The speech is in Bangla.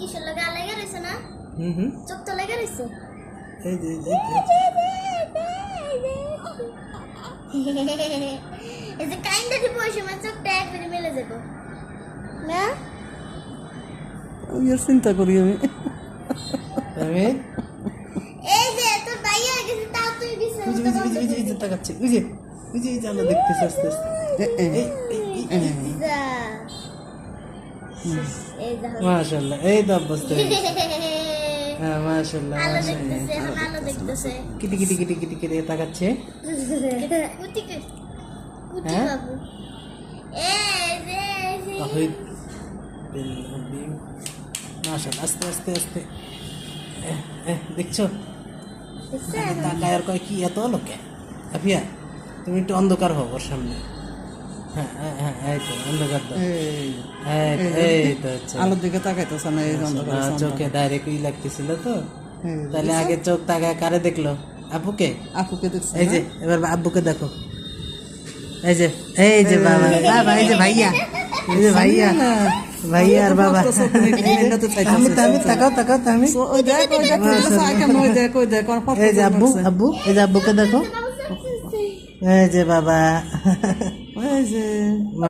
কিসের লাগা লাগা রইছে না? চোখ তো লাগা রইছে। এই যে এই যে কাইন্ডা দিব ওই সময় চোখটা একবারে মেলে যাবো না? আমি আর চিন্তা করি আমি এই যে তোর ভাইয়া হয়ে গেছে তাও তুই দিছিস। ওই যে তাকাচ্ছে ওই যে আলো দেখতেছে আস্তে আস্তে যা এই যা মাশাআল্লাহ এই তো অভ্যস্ত হয়ে গেছে। হ্যাঁ মাশাআল্লাহ আলো দেখতেছে এখন আলো দেখতেছে। Kitty Kitty Kitty Kitty Kitty তাকাচ্ছে কুটি কুটি হ্যাঁ? বাবু এই যে তাহিদ বিন হাবিব মাশাআল্লাহ আস্তে আস্তে আস্তে দেখছো তাকায় আর কয় কি এত লোকে আফিয়া তুমি একটু অন্ধকার হও ওর সামনে হ্যাঁ হ্যাঁ হ্যাঁ এই তো অন্ধকার দাও এই তো হচ্ছে আলোর দিকে তাকাইতেছ না এই অন্ধকারে চোখে ডাইরেক্ট লাগতেছিল তো তাহলে আগে চোখ তাকায় কারে দেখলো আপুকে আপুকে দেখছি এই যে এবার আব্বুকে দেখো এই যে বাবা এই যে ভাইয়া এই যে ভাইয়া আর বাবা আমি তাকাও তুমি ওই দেখ ওই দেখ ওই দেখ এই যে আব্বু এই যে আব্বুকে দেখো এই যে বাবা ওই যে